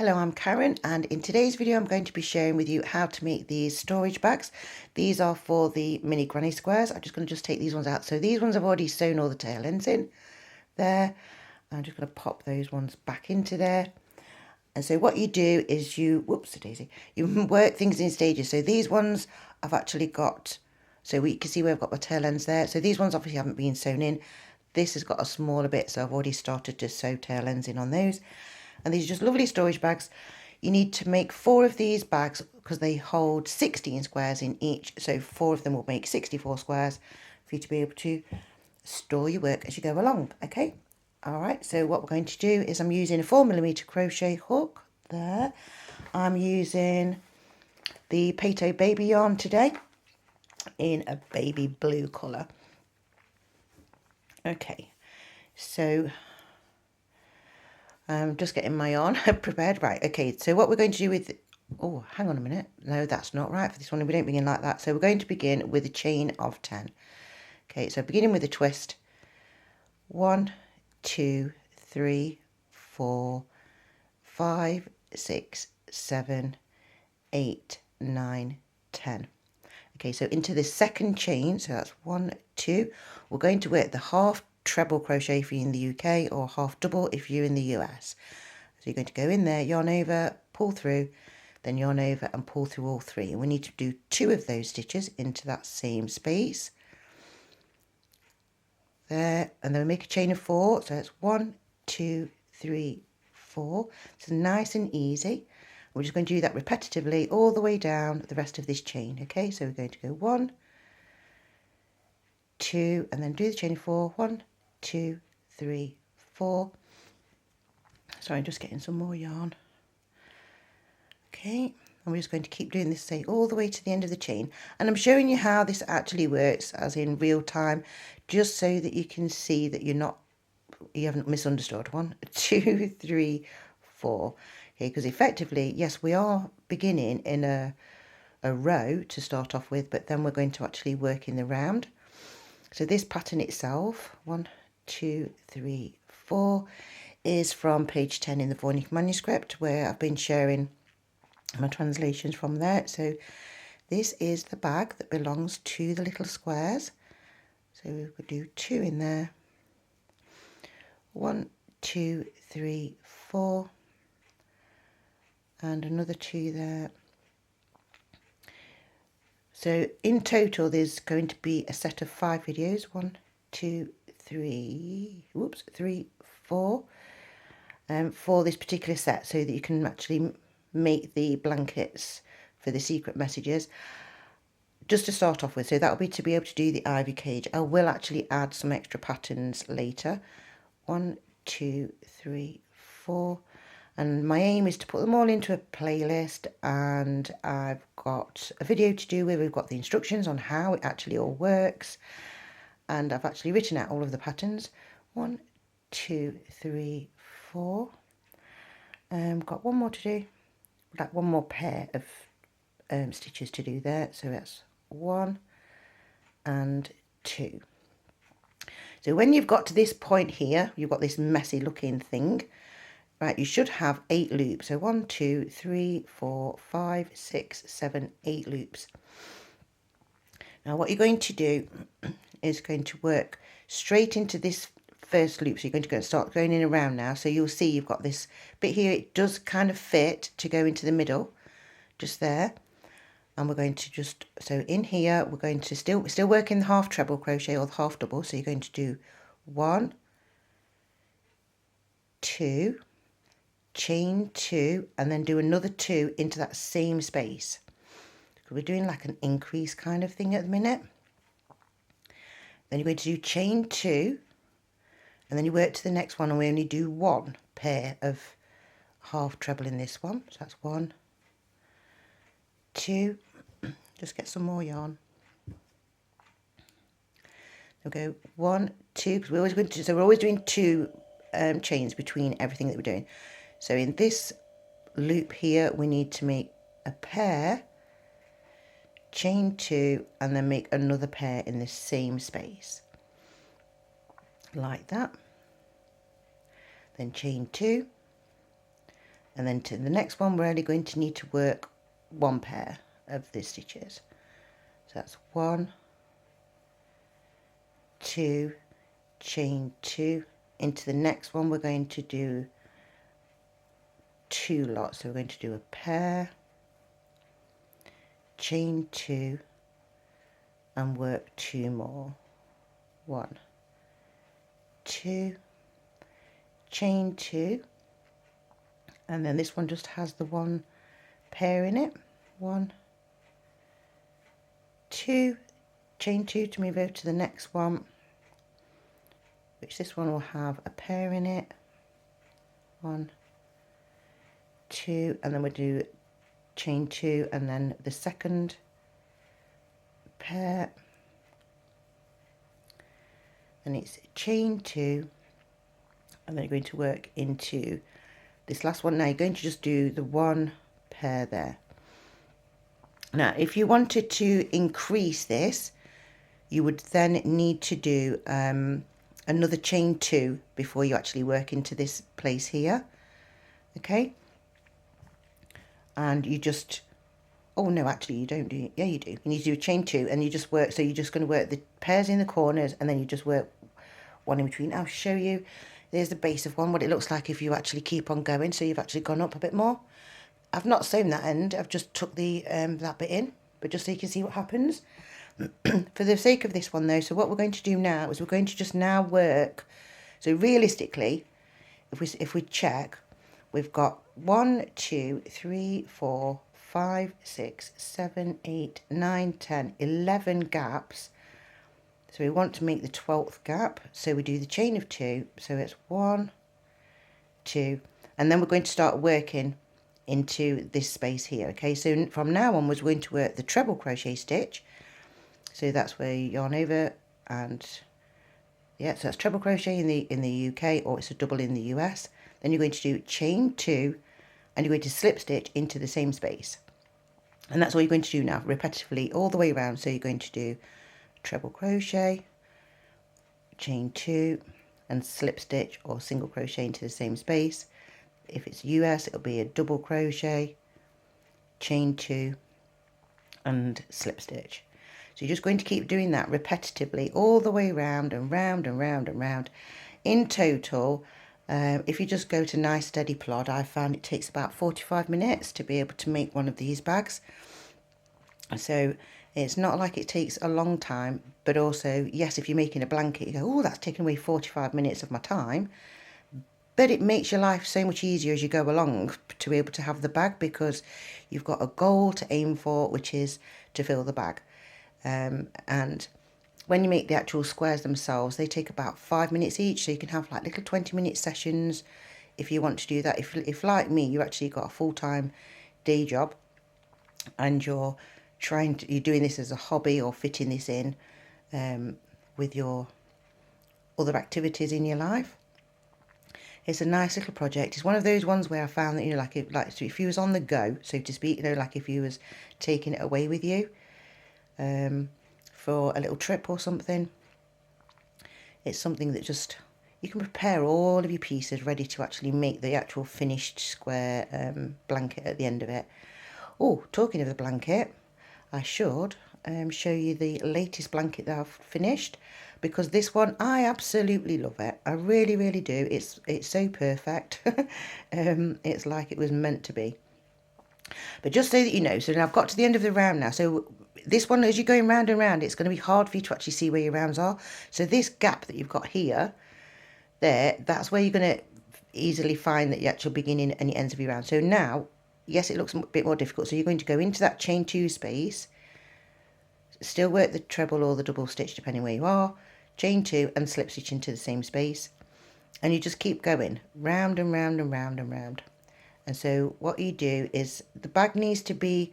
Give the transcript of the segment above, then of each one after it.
Hello, I'm Karen, and in today's video I'm going to be sharing with you how to make these storage bags. These are for the mini granny squares. I'm just going to take these ones out. So these ones I've already sewn all the tail ends in there. I'm just going to pop those ones back into there. And so what you do is you, whoops, daisy, you work things in stages. So these ones I've actually got, so you can see where I've got my tail ends there. So these ones obviously haven't been sewn in. This has got a smaller bit, so I've already started to sew tail ends in on those. And these are just lovely storage bags. You need to make 4 of these bags because they hold 16 squares in each. So 4 of them will make 64 squares for you to be able to store your work as you go along. Okay. All right. So what we're going to do is I'm using a 4mm crochet hook there. I'm using the Pato baby yarn today in a baby blue colour. Okay. So I'm just getting my yarn prepared. Right, okay, so what we're going to do with, oh, hang on a minute. No, that's not right for this one. We don't begin like that. So we're going to begin with a chain of 10. Okay, so beginning with a twist. 1, 2, 3, 4, 5, 6, 7, 8, 9, 10. Okay, so into the second chain, so that's 1, 2, we're going to work the half treble crochet if you're in the UK or half double if you're in the US. So you're going to go in there, yarn over, pull through, then yarn over and pull through all 3. And we need to do 2 of those stitches into that same space. There, and then we make a chain of 4. So it's 1, 2, 3, 4. So nice and easy. We're just going to do that repetitively all the way down the rest of this chain. Okay, so we're going to go 1, 2, and then do the chain of 4. 1, 2, 3, 4. Sorry, I'm just getting some more yarn. Okay, and we're just going to keep doing this, say, all the way to the end of the chain. And I'm showing you how this actually works, as in real time, just so that you can see that you haven't misunderstood. 1, 2, 3, 4. Okay, because effectively, yes, we are beginning in a row to start off with, but then we're going to actually work in the round. So this pattern itself, 1, 2, 3, 4, is from page 10 in the Voynich manuscript, where I've been sharing my translations from there. So this is the bag that belongs to the little squares. So we could do 2 in there. 1, 2, 3, 4, and another 2 there. So in total there's going to be a set of 5 videos. 1, 2, 3, 4, for this particular set, so that you can actually make the blankets for the secret messages just to start off with. So that'll be to be able to do the ivy cage. I will actually add some extra patterns later. 1, 2, 3, 4, and my aim is to put them all into a playlist, and I've got a video to do where we've got the instructions on how it actually all works, and I've actually written out all of the patterns. 1, 2, 3, 4. Got one more to do, like one more pair of stitches to do there. So that's 1 and 2. So when you've got to this point here, you've got this messy looking thing, right? You should have 8 loops. So 1, 2, 3, 4, 5, 6, 7, 8 loops. Now what you're going to do is going to work straight into this first loop. So you're going to start going in around now. So you'll see you've got this bit here. It does kind of fit to go into the middle, just there. And we're going to just, so in here, we're going to still working the half treble crochet or the half double. So you're going to do 1, 2, chain 2, and then do another 2 into that same space. We're doing like an increase kind of thing at the minute. Then you're going to do chain 2, and then you work to the next one, and we only do 1 pair of half treble in this one. So that's 1, 2, just get some more yarn. We'll go 1, 2, because we're always going to, so we're always doing 2 chains between everything that we're doing. So in this loop here, we need to make a pair, chain 2, and then make another pair in the same space, like that. Then chain 2, And then to the next one, we're only going to need to work one pair of the stitches. So that's 1, 2, chain 2. Into the next one, we're going to do 2 lots. So we're going to do a pair, chain 2, and work 2 more. 1, 2, chain 2, and then this one just has the one pair in it. 1, 2, chain 2 to move over to the next one, which this one will have a pair in it. 1, 2, and then we'll do chain 2 and then the second pair, and it's chain 2, and then you're going to work into this last one. Now you're going to just do the one pair there. Now if you wanted to increase this, you would then need to do another chain 2 before you actually work into this place here. Okay, and you just, oh no, actually you don't do, yeah you do, you need to do a chain 2 and you just work, so you're just going to work the pairs in the corners and then you just work one in between. I'll show you, there's the base of one, what it looks like if you actually keep on going, so you've actually gone up a bit more. I've not sewn that end, I've just took the that bit in, but just so you can see what happens. For the sake of this one though, so what we're going to do now is we're going to just now work, so realistically if we check, we've got 1, 2, 3, 4, 5, 6, 7, 8, 9, 10, 11 gaps. So we want to make the 12th gap, so we do the chain of 2, so it's 1, 2, and then we're going to start working into this space here. Okay, so from now onwards we're going to work the treble crochet stitch, so that's where you yarn over, and yeah, so that's treble crochet in the UK, or it's a double in the US. Then you're going to do chain 2 and you're going to slip stitch into the same space, and that's all you're going to do now repetitively all the way around. So you're going to do treble crochet, chain 2, and slip stitch or single crochet into the same space. If it's US, it'll be a double crochet, chain 2, and slip stitch. So you're just going to keep doing that repetitively all the way around and round and round and round. In total, if you just go to nice steady plod, I found it takes about 45 minutes to be able to make one of these bags. So it's not like it takes a long time, but also, yes, if you're making a blanket, you go, oh, that's taken away 45 minutes of my time. But it makes your life so much easier as you go along to be able to have the bag, because you've got a goal to aim for, which is to fill the bag. And when you make the actual squares themselves, they take about 5 minutes each, so you can have like little 20-minute sessions if you want to do that. If like me, you actually got a full-time day job and you're doing this as a hobby or fitting this in with your other activities in your life, it's a nice little project. It's one of those ones where I found that, you know, like if you was on the go, so to speak, you know, like if you was taking it away with you for a little trip or something, it's something that just, you can prepare all of your pieces ready to actually make the actual finished square blanket at the end of it. Oh, talking of the blanket, I should show you the latest blanket that I've finished, because this one, I absolutely love it. I really, really do. It's so perfect. It's like it was meant to be. But just so that you know, so now I've got to the end of the round now. So this one, as you're going round and round, it's going to be hard for you to actually see where your rounds are. So this gap that you've got here, there, that's where you're going to easily find that the actual beginning and the ends of your round. So now, yes, it looks a bit more difficult. So you're going to go into that chain 2 space, still work the treble or the double stitch depending where you are, chain 2 and slip stitch into the same space, and you just keep going round and round and round and round. And so what you do is, the bag needs to be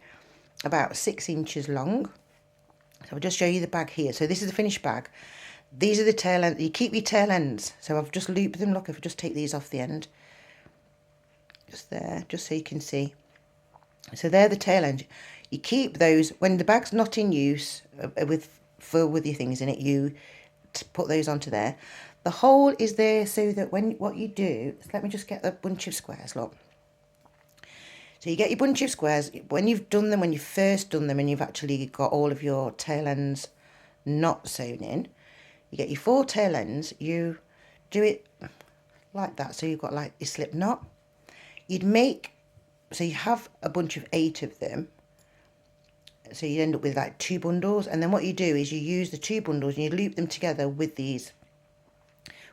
about 6 inches long. So I'll just show you the bag here. So this is the finished bag. These are the tail ends. You keep your tail ends. So I've just looped them. Look, if I just take these off the end, just there, just so you can see. So they're the tail ends. You keep those when the bag's not in use with your things in it. You put those onto there. The hole is there so that when what you do, let me just get the bunch of squares. Look, So you get your bunch of squares. When you've done them, when you've first done them and you've actually got all of your tail ends not sewn in, you get your 4 tail ends, you do it like that. So you've got like your slip knot. You'd make, so you have a bunch of 8 of them. So you end up with like 2 bundles. And then what you do is you use the 2 bundles and you loop them together with these,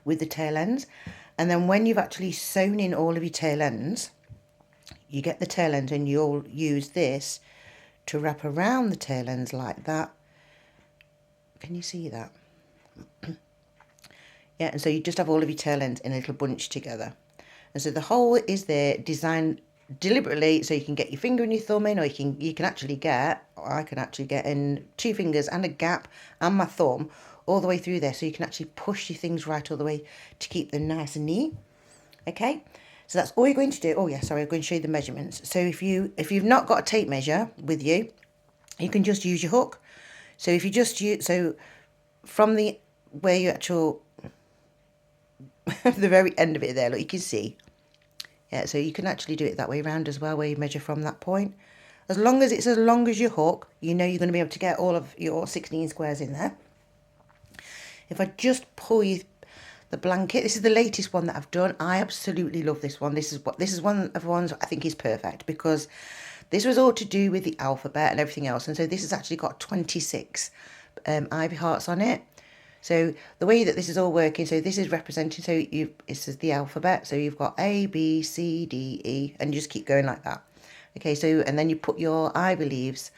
with the tail ends. And then when you've actually sewn in all of your tail ends, you get the tail ends and you'll use this to wrap around the tail ends like that. Can you see that? Yeah, and so you just have all of your tail ends in a little bunch together. And so the hole is there designed deliberately so you can get your finger and your thumb in, or you can actually get, or I can actually get in 2 fingers and a gap and my thumb all the way through there, so you can actually push your things right all the way to keep them nice and neat. Okay, so that's all you're going to do. Oh yeah, sorry, I'm going to show you the measurements. So if you've not got a tape measure with you, you can just use your hook. So if you just use, so from the where you actual the very end of it there, look, you can see. Yeah, so you can actually do it that way around as well, where you measure from that point. As long as it's as long as your hook, you know you're going to be able to get all of your 16 squares in there. If I just pull you the blanket, this is the latest one that I've done. I absolutely love this one. This is one of the ones I think is perfect, because this was all to do with the alphabet and everything else. And so this has actually got 26 ivy hearts on it. So the way that this is all working, so this is representing, so this is the alphabet. So you've got A, B, C, D, E, and you just keep going like that. Okay, so, and then you put your ivy leaves.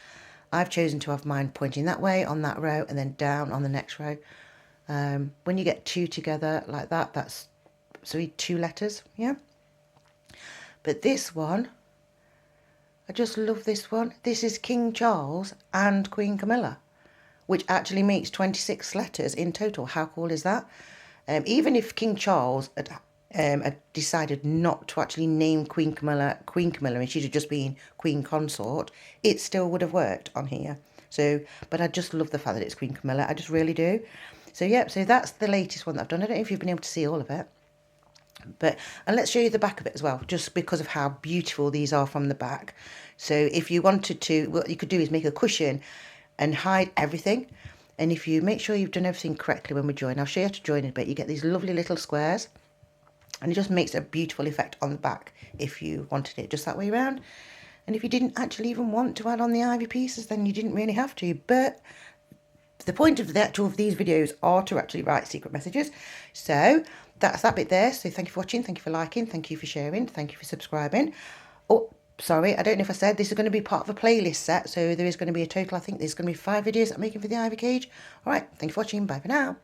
I've chosen to have mine pointing that way on that row and then down on the next row. When you get 2 together like that, that's, so 2 letters, yeah? But this one, I just love this one. This is King Charles and Queen Camilla, which actually makes 26 letters in total. How cool is that? Even if King Charles had decided not to actually name Queen Camilla, and she'd have just been Queen Consort, it still would have worked on here. So, but I just love the fact that it's Queen Camilla. I just really do. So, yeah, so that's the latest one that I've done. I don't know if you've been able to see all of it. And let's show you the back of it as well, just because of how beautiful these are from the back. So if you wanted to, what you could do is make a cushion and hide everything. And if you make sure you've done everything correctly when we join, I'll show you how to join in a bit. You get these lovely little squares, and it just makes a beautiful effect on the back if you wanted it just that way around. And if you didn't actually even want to add on the ivy pieces, then you didn't really have to. But the point of these videos are to actually write secret messages. So that's that bit there. So thank you for watching, thank you for liking, thank you for sharing, thank you for subscribing. Oh, sorry, I don't know if I said this is going to be part of a playlist set. So there is going to be a total, I think there's going to be 5 videos I'm making for the ivy cage. All right, thank you for watching. Bye for now.